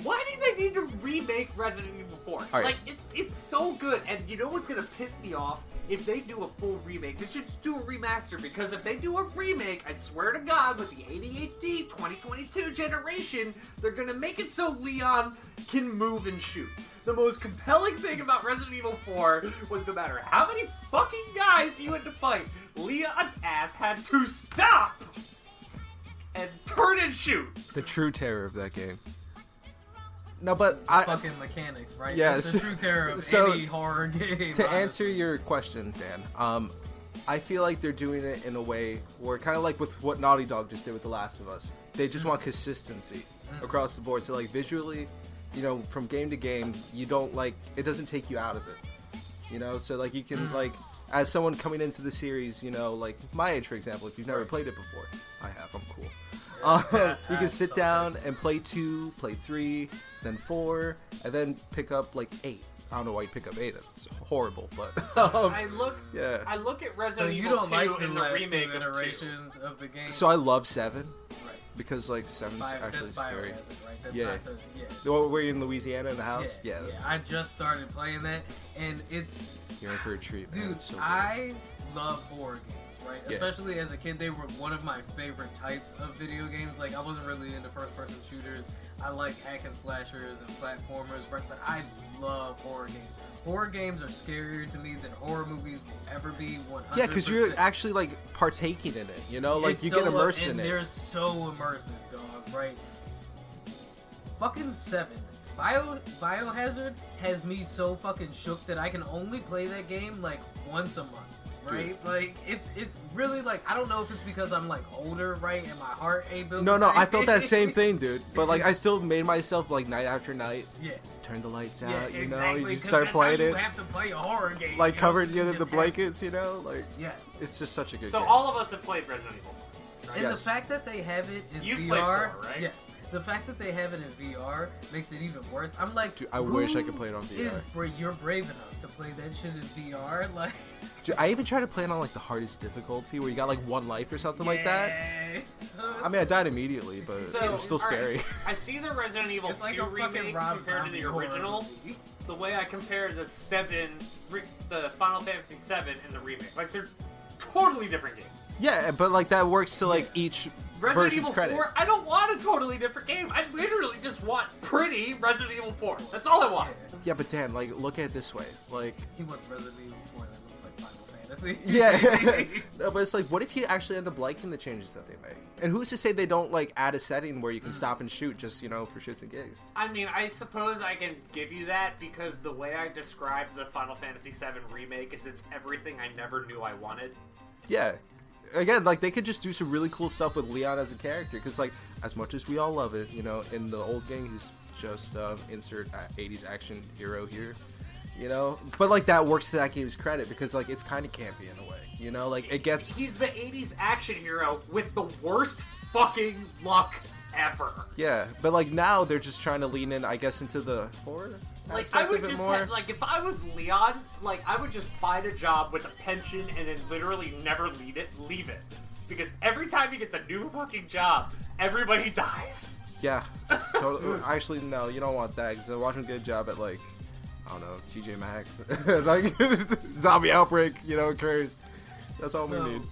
Why do they need to remake Resident Evil 4? Alright. Like, it's so good, and you know what's gonna piss me off? If they do a full remake, they should just do a remaster, because if they do a remake, I swear to God, with the ADHD 2022 generation, they're gonna make it so Leon can move and shoot. The most compelling thing about Resident Evil 4 was no matter how many fucking guys you had to fight, Leon's ass had to stop and turn and shoot. The true terror of that game. No, but I Fucking mechanics, right? Yes. That's the true terror of So, any horror game. to answer your question, Dan, I feel like they're doing it in a way where, kind of like with what Naughty Dog just did with The Last of Us, they just want consistency across the board. So like visually, you know, from game to game, you don't like, it doesn't take you out of it, you know. So like you can like, as someone coming into the series, you know, like my age, for example, if you've never played it before, I have, I'm cool. You can sit down and play 2, play 3, then 4, and then pick up like 8. I don't know why you pick up 8. It's horrible, but I look at So Resident you Evil don't 2 like the in the last remake two of 2. iterations of the game? so I love 7 Right. because like 7's actually That's scary. Biohazard, right? That's Yeah. not the, yeah. Well, were you in Louisiana in the house? Yeah. I just started playing that, and it's You're in for a treat, man. dude. It's so good. I love horror games, right? Yeah. Especially as a kid, they were one of my favorite types of video games. Like I wasn't really into first-person shooters. I like hack and slashers and platformers, right? But I love horror games. Horror games are scarier to me than horror movies will ever be. 100%. Yeah, because you're actually like partaking in it, you know, like It's you so, get immersed and in it. They're so immersive, dog. Right? Fucking 7. Biohazard has me so fucking shook that I can only play that game like once a month. Right? Dude. Like it's really like, I don't know if it's because I'm like older, right? And my heart ain't built. No, the same I felt that thing. same thing, dude. But like, I still made myself like night after night. Yeah. Turn the lights out, Yeah, you know. exactly, You just 'cause start that's playing how you it, have to play a horror game. like you know? covered You in the just have- blankets, you know. Like, Yes. it's just such a good So game. all of us have played Resident Evil. And Yes. the fact that they have it in You played VR, 4, right? yes. The fact that they have it in VR makes it even worse. I'm like, Dude, I wish I who could play it on VR. You're brave enough to play that shit in VR, like. Dude, I even tried to play it on like the hardest difficulty, where you got like 1 life or something like that. I mean, I died immediately, but So, it was still all right, scary. I see the Resident Evil It's 2 like a fucking remake Rob compared to Zombie the horror original. movie. The way I compare the the Final Fantasy 7 and the remake, like they're totally different games. Yeah, but like that works to like each Resident version's Evil credit. 4, I don't want a totally different game. I literally just want pretty Resident Evil 4. That's all I want. Yeah, but Dan, like, look at it this way, like. He wants Resident Evil 4 that looks like Final Fantasy. Yeah, no, but it's like, what if you actually end up liking the changes that they make? And who's to say they don't like add a setting where you can stop and shoot just, you know, for shits and gigs? I mean, I suppose I can give you that because the way I described the Final Fantasy 7 remake is it's everything I never knew I wanted. Yeah. Again, like, they could just do some really cool stuff with Leon as a character, because, like, as much as we all love it, you know, in the old game, he's just insert 80s action hero here, you know? But, like, that works to that game's credit, because, like, it's kind of campy in a way, you know? Like, it gets... He's the 80s action hero with the worst fucking luck ever. Yeah, but, like, now they're just trying to lean in, I guess, into the horror Like, aspect I would of it just more. have, like, if I was Leon, like, I would just find a job with a pension and then literally never leave it. Because every time he gets a new fucking job, everybody dies. Yeah, totally. Actually, no, you don't want that, because they're watching a good job at, like, I don't know, TJ Maxx. Like, zombie outbreak, you know, occurs. That's all we need.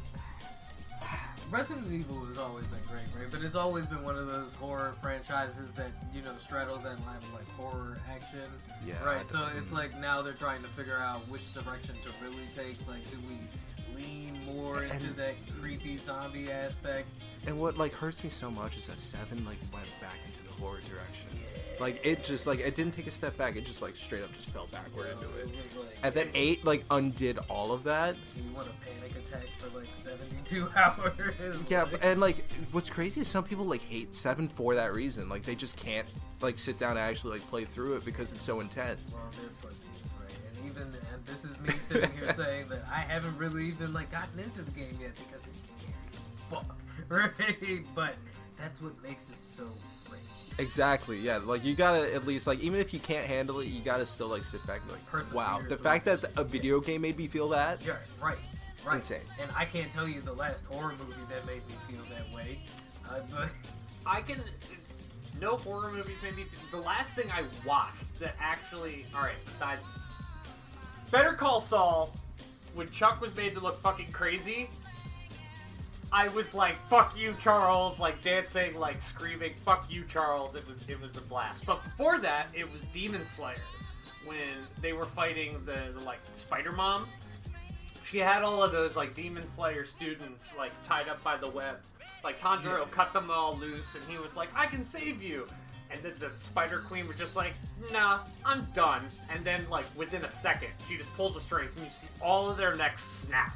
Resident Evil has always been great, right? But it's always been one of those horror franchises that, you know, straddle that line of, like, horror action. Yeah. Right, so it's like now they're trying to figure out which direction to really take. Like, do we lean more into that creepy zombie aspect. And what like hurts me so much is that 7 like went back into the horror direction. Like it just like it didn't take a step back. It just like straight up just fell backward into it. Was like, And then 8 like undid all of that. you want a panic attack for like 72 hours. Yeah, and like what's crazy is some people like hate 7 for that reason. Like they just can't like sit down and actually like play through it because it's so intense. Well, they're pussies, right? And even and this is me sitting here saying that I haven't really even like gotten into the game yet because it's scary as fuck, right? But that's what makes it so great. Exactly, yeah. Like you gotta at least like even if you can't handle it, you gotta still like sit back and be like, wow. The fact that a video game made me feel that, Yeah, right. insane. And I can't tell you the last horror movie that made me feel that way. But I can. No horror movies made me. The last thing I watched that actually. Alright, besides. Better Call Saul, when Chuck was made to look fucking crazy, I was like, fuck you, Charles, like dancing, like screaming, fuck you, Charles. It was a blast. But before that, it was Demon Slayer, when they were fighting the like Spider Mom. She had all of those like Demon Slayer students like tied up by the webs. Like Tanjiro cut them all loose, and he was like, "I can save you." And then the Spider Queen was just like, "Nah, I'm done." And then like within a second, she just pulls the strings, and you see all of their necks snap,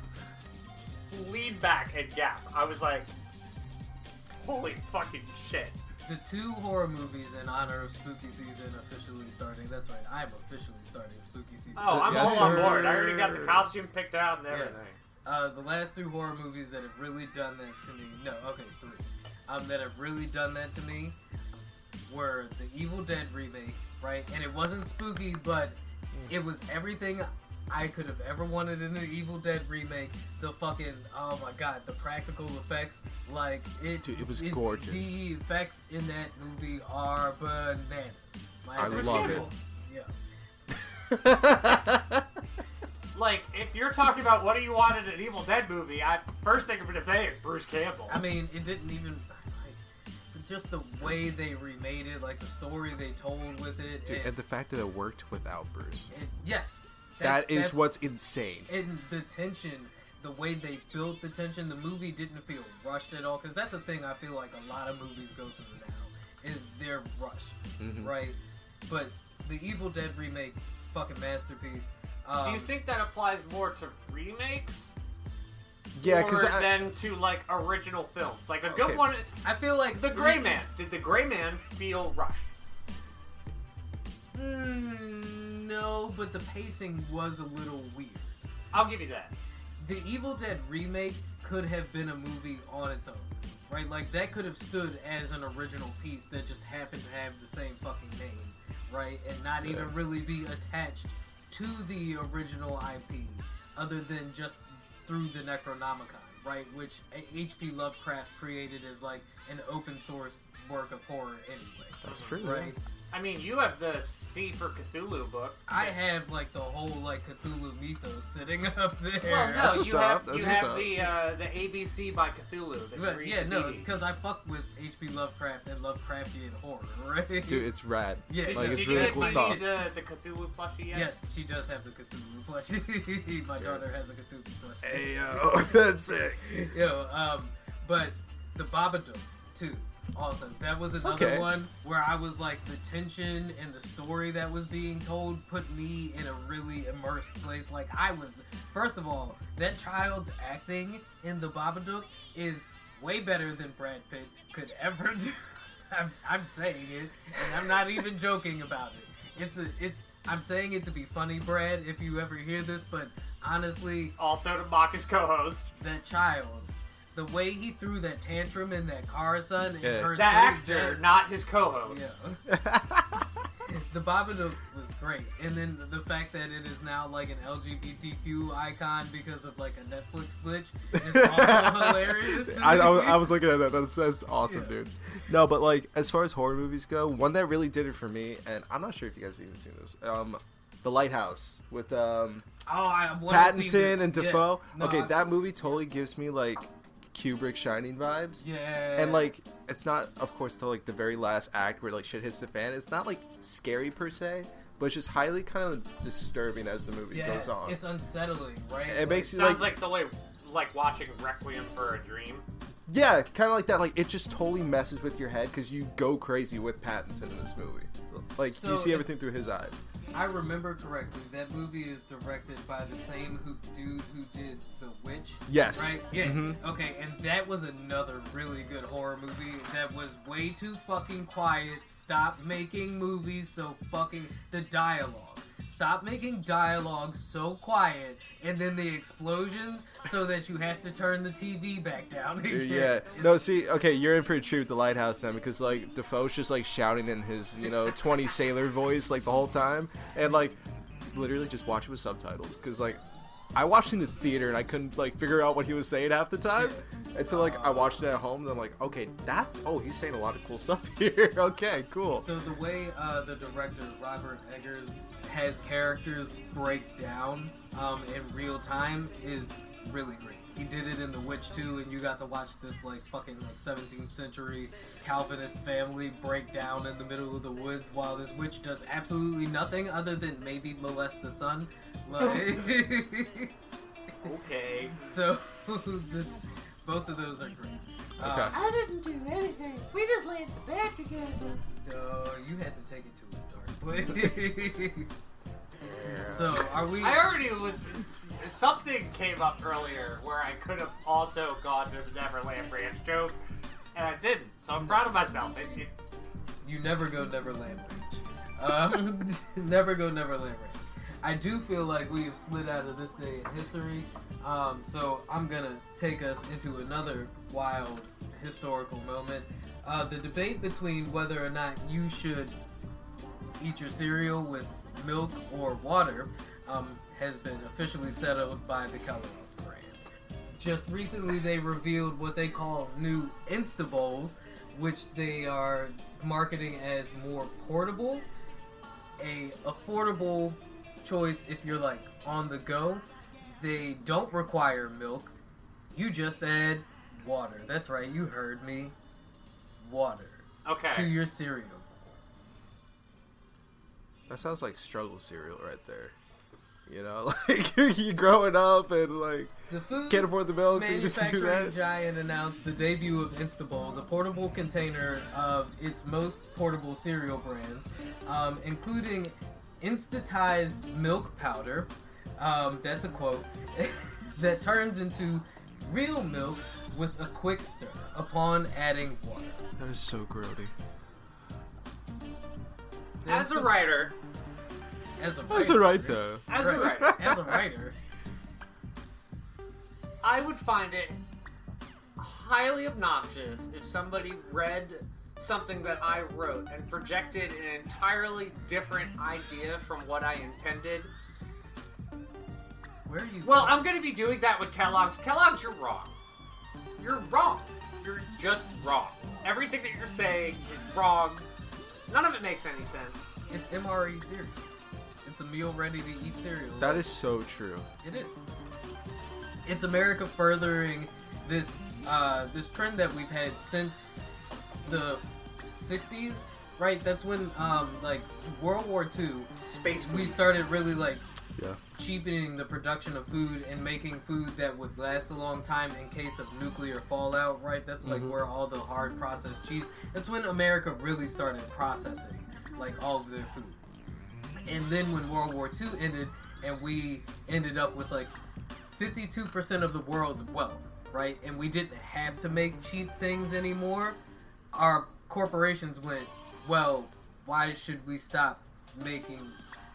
lean back, and gap. I was like, "Holy fucking shit!" the 2 horror movies in honor of spooky season officially starting. That's right, I'm officially starting spooky season. Oh, I'm Yes, all on sir. board. I already got the costume picked out and everything. The last 2 horror movies that have really done that to me. No, okay, 3. That have really done that to me were the Evil Dead remake, right? And it wasn't spooky, but it was everything I could have ever wanted in an Evil Dead remake. The fucking, oh my god, the practical effects, like it. Dude, it was gorgeous. The effects in that movie are bananas. I love it. Yeah. Like, if you're talking about what do you want in an Evil Dead movie, first thing I'm gonna say is Bruce Campbell. I mean, it didn't even like just the way they remade it, like the story they told with it, Dude, and the fact that it worked without Bruce. yes, That is that's what's insane. and the tension, the way they built the tension. The movie didn't feel rushed at all, because that's the thing I feel like a lot of movies go through now is they're rushed, right? But the Evil Dead remake, fucking masterpiece. Do you think that applies more to remakes? Yeah, or because than to like original films? Like a good one. I feel like The Gray Man. Did The Gray Man feel rushed? No, but the pacing was a little weird. I'll give you that. The Evil Dead remake could have been a movie on its own, right? Like, that could have stood as an original piece that just happened to have the same fucking name, right? And not even really be attached to the original IP, other than just through the Necronomicon, right? Which H.P. Lovecraft created as, like, an open source work of horror anyway. That's true, right? I mean, you have the C for Cthulhu book. I have, like, the whole, like, Cthulhu mythos sitting up there. Well, no, That's what's you up. have, you That's have what's the ABC by Cthulhu. The But, Greek yeah, no, DVD. because I fuck with H.P. Lovecraft and Lovecraftian horror, right? dude, it's rad. Yeah, Like, Did it's you really get cool to stuff. see the Cthulhu plushie yet? Yes, she does have the Cthulhu plushie. My daughter has a Cthulhu plushie. Hey, yo, that's sick. Yo, but the Babadook, too. Awesome. That was another one where I was like, the tension and the story that was being told put me in a really immersed place. Like, I was, first of all, that child's acting in the Babadook is way better than Brad Pitt could ever do. I'm saying it, and I'm not even joking about it. I'm saying it to be funny, Brad, if you ever hear this, but honestly, Also to mock his co-host. that child, the way he threw that tantrum in that car, son, and Yeah. her The straight actor, dead- not his co-host. Yeah. The Babadook was great, and then the fact that it is now like an LGBTQ icon because of like a Netflix glitch is also hilarious. to I me. was looking at that. That's awesome, Yeah. dude. No, but like as far as horror movies go, one that really did it for me, and I'm not sure if you guys have even seen this. The Lighthouse with I wanna see Pattinson this. and Yeah. Defoe. No, Okay, I- that movie totally gives me like Kubrick Shining vibes. Yeah. And like it's not, of course, till like the very last act where like shit hits the fan. It's not like scary per se, but it's just highly kind of disturbing as the movie goes on. It's unsettling, right? It makes you Sounds like the way, like watching Requiem for a Dream. Yeah, kind of like that. Like, it just totally messes with your head because you go crazy with Pattinson in this movie. Like, So you see everything through his eyes. I remember correctly, that movie is directed by the same dude who did The Witch. Yes. Right? Yeah. Mhm. Okay, and that was another really good horror movie that was way too fucking quiet. Stop making movies so fucking... The dialogue. Stop making dialogue so quiet, and then the explosions so that you have to turn the TV back down. Dude, yeah. No, see, okay, you're in for a treat with The Lighthouse then, because, like, Defoe's just, like, shouting in his, 20 sailor voice, like, the whole time, and, like, literally just watch it with subtitles, because, like, I watched it in the theater, and I couldn't, like, figure out what he was saying half the time, until, like, I watched it at home, and I'm like, okay, he's saying a lot of cool stuff here. Okay, cool. So the way the director, Robert Eggers, has characters break down in real time is really great. He did it in The Witch too, and you got to watch this like fucking like 17th century Calvinist family break down in the middle of the woods while this witch does absolutely nothing other than maybe molest the son. Like, Okay. so both of those are great. Okay. I didn't do anything. We just laid the bed together. You had to take it to a dark place. So, are we... I already was... Something came up earlier where I could have also gone to the Neverland Ranch joke, and I didn't, so I'm proud of myself. You never go Neverland Ranch. Never go Neverland Ranch. I do feel like we have slid out of this day in history, so I'm gonna take us into another wild historical moment. The debate between whether or not you should eat your cereal with milk or water has been officially settled by the Kellogg's brand. Just recently they revealed what they call new Instabowls, which they are marketing as more portable, a affordable choice if you're like on the go. They don't require milk, you just add water. That's right, you heard me. Water to Okay. your cereal. That sounds like struggle cereal right there. Like, you growing up and, like, The food can't afford the milk, so you just do manufacturing that. giant announced the debut of Instabowls, a portable container of its most portable cereal brands, including instatized milk powder. That's a quote. That turns into real milk with a quick stir upon adding water. That is so grody. As a writer, As a That's alright, though. as a writer, As a writer. I would find it highly obnoxious if somebody read something that I wrote and projected an entirely different idea from what I intended. Where are you Well, going? I'm going to be doing that with Kellogg's. Kellogg's, you're wrong. You're wrong. You're just wrong. Everything that you're saying is wrong. None of it makes any sense. It's MRE cereal. It's a meal ready to eat cereal. That is so true. It is. It's America furthering this this trend that we've had since the 60s, right? That's when like World War II, Space we food. started really like Yeah. cheapening the production of food and making food that would last a long time in case of nuclear fallout, right? That's like where all the hard processed cheese. That's when America really started processing like all of their food. And then when World War II ended and we ended up with like 52% of the world's wealth, right? And we didn't have to make cheap things anymore. Our corporations went, well, why should we stop making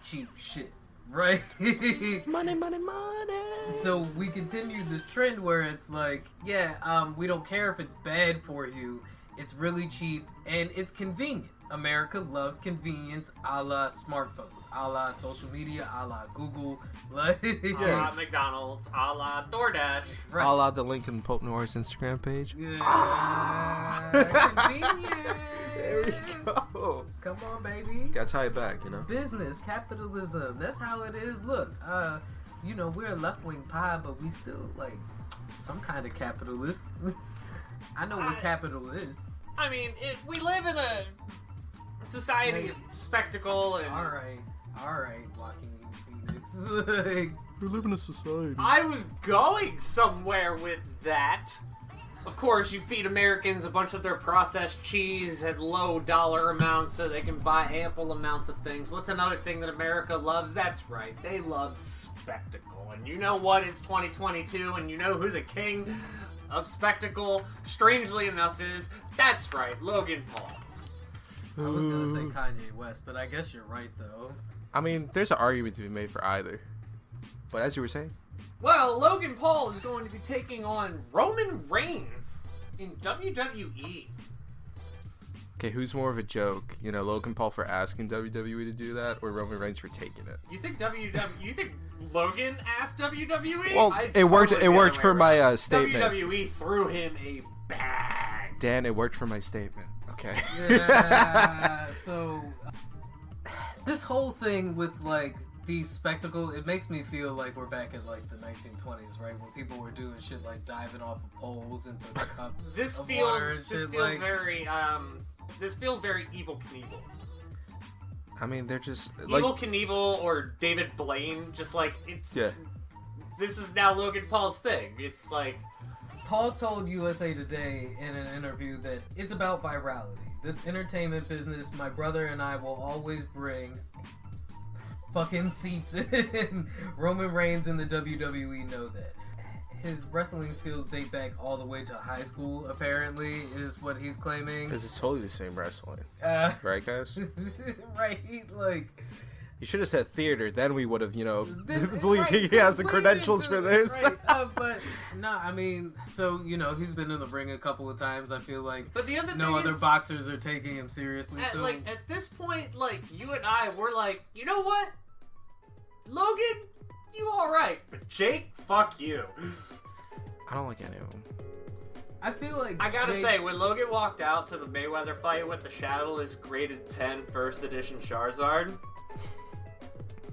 cheap shit, right? Money, money, money. So we continued this trend where it's like, yeah, we don't care if it's bad for you. It's really cheap and it's convenient. America loves convenience, a la smartphones, a la social media, a la Google, like A la McDonald's, a la DoorDash. right. A la the link in Pulp Noir's Instagram page. Convenient. There we go. Come on, baby. Gotta tie it back, Business, capitalism. That's how it is. Look, we're a left-wing pie, but we still like some kind of capitalist. I know what capital is. I mean, we live in a society of spectacle and All right. Alright, Joaquin Phoenix. We live in a society. I was going somewhere with that. Of course, you feed Americans a bunch of their processed cheese at low dollar amounts so they can buy ample amounts of things. What's another thing that America loves? That's right, they love spectacle. And you know what? It's 2022, and you know who the king of spectacle, strangely enough, is? That's right, Logan Paul. I was gonna say Kanye West, but I guess you're right, though. I mean, there's an argument to be made for either. But as you were saying, Well, Logan Paul is going to be taking on Roman Reigns in WWE. okay, who's more of a joke? You know, Logan Paul for asking WWE to do that, or Roman Reigns for taking it? You think You think Logan asked WWE? Well, it worked. It worked for my statement. WWE threw him a bag. Dan, it worked for my statement. Okay. Yeah, so this whole thing with like these spectacle, it makes me feel like we're back in like the 1920s, right? When people were doing shit like diving off of poles into the cups This of feels water and this shit. feels Like, very this feels very Evil Knievel. I mean, they're just like Evil Knievel or David Blaine, just like it's. Yeah. This is now Logan Paul's thing. It's like Paul told USA Today in an interview that it's about virality. This entertainment business, my brother and I will always bring fucking seats in. Roman Reigns and the WWE know that. His wrestling skills date back all the way to high school, apparently, is what he's claiming. because it's totally the same wrestling, right, guys? Right, like... You should have said theater. Then we would have, you know, This- believed right, he has the lead credentials into for it, this. right. But no, I mean, so you know, he's been in the ring a couple of times. I feel like, But the other no thing other is, boxers are taking him seriously. at, So like at this point, like you and I, we're like, you know what, Logan, you all right, but Jake, fuck you. I don't like any of them. I feel like I gotta Jake's- say, when Logan walked out to the Mayweather fight with the Shadowless graded 10 first edition Charizard,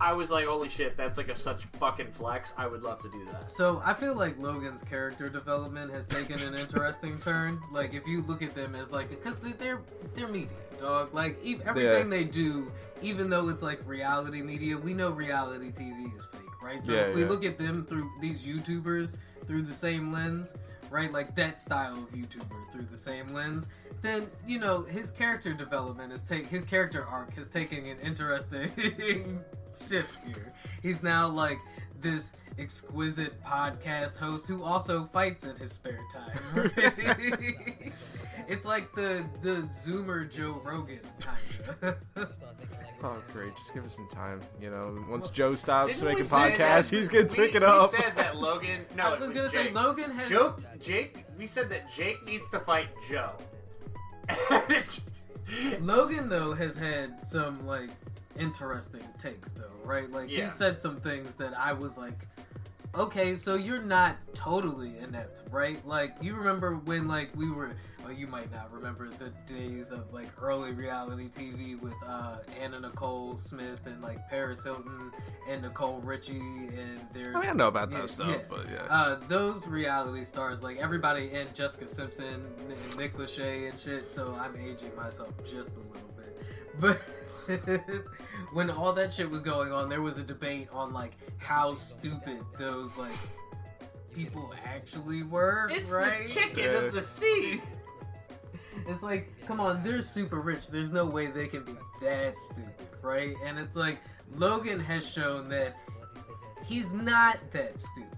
I was like, holy shit, that's like a such fucking flex. I would love to do that. So I feel like Logan's character development has taken an interesting turn. Like if you look at them as like, because they're media, dog. Like everything they do, even though it's like reality media, we know reality TV is fake, right? So if we look at them through these YouTubers through the same lens, right? Like that style of YouTuber through the same lens, then you know his character development his character arc has taken an interesting shift here. He's now like this exquisite podcast host who also fights in his spare time. Right? It's like the Zoomer Joe Rogan kind of. Oh, great. Just give us some time. You know, once Joe stops Didn't we making say podcasts, that- he's going to pick it up. We said that Logan. No, I it was gonna say Jake. Logan has Jake. We said that Jake needs to fight Joe. Logan though has had some like interesting takes though, right? Like Yeah. he said some things that I was like, okay, so you're not totally inept, right? Like you remember when like we were, oh, you might not remember the days of like early reality TV with Anna Nicole Smith and like Paris Hilton and Nicole Richie and their. I mean, I know about that stuff, but yeah. Those reality stars, like everybody and Jessica Simpson, Nick Lachey and shit. So I'm aging myself just a little bit, but. When all that shit was going on, there was a debate on like how stupid those like people actually were. It's right? the chicken of the sea. It's like, come on, they're super rich. There's no way they can be that stupid, right? And it's like Logan has shown that he's not that stupid.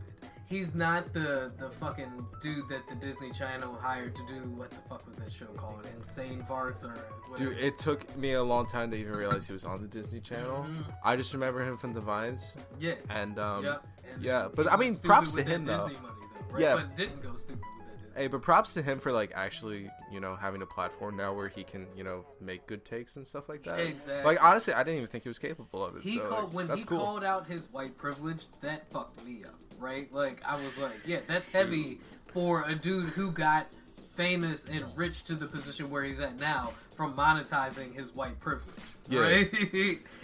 He's not the fucking dude that the Disney Channel hired to do, what the fuck was that show called? Insane Parks or whatever. Dude, it took me a long time to even realize he was on the Disney Channel. Mhm. I just remember him from the Vines. Yeah. And, Yep. And yeah, but he I was mean, stupid props with to him, that though. Disney money, though, right? Yeah. But didn't go stupid with that Disney. Hey, but props to him for, like, actually, you know, having a platform now where he can, you know, make good takes and stuff like that. Exactly. Like, honestly, I didn't even think he was capable of it. He so, called, like, when that's he cool. called out his white privilege, that fucked me up, right? Like, I was like, yeah, that's heavy for a dude who got famous and rich to the position where he's at now from monetizing his white privilege, right?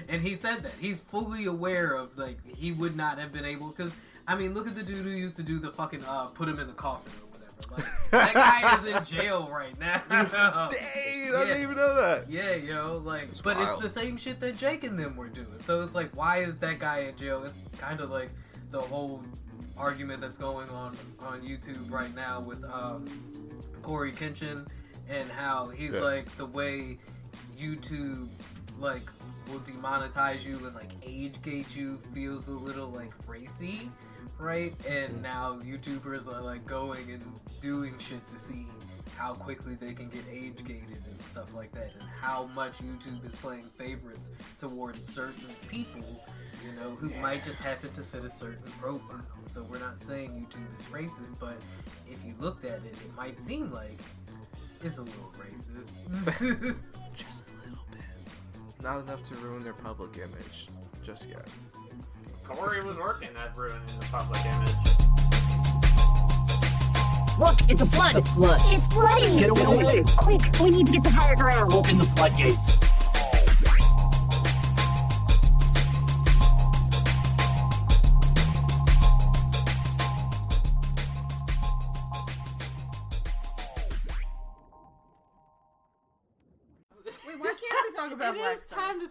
And he said that. He's fully aware of, like, he would not have been able, because, I mean, look at the dude who used to do the fucking, put him in the coffin or whatever, Like, that guy is in jail right now. Dang, I didn't even know that. Yeah, yo, like, It's but wild. it's the same shit that Jake and them were doing. So it's like, why is that guy in jail? It's kind of like the whole argument that's going on YouTube right now with Corey Kenshin and how he's like, the way YouTube like will demonetize you and like age gate you feels a little like racy, right? And now YouTubers are like going and doing shit to see how quickly they can get age gated and stuff like that, and how much YouTube is playing favorites towards certain people, you know, who might just happen to fit a certain profile. So we're not saying YouTube is racist, but if you looked at it, it might seem like it's a little racist. Just a little bit. Not enough to ruin their public image. Just yet. Corey was working at ruining the public image. Look, it's a flood! It's a flood! It's flooding! Get away! Quick, we need to get to higher ground! Open the floodgates! Wait, why can't we talk about It black is stuff? time to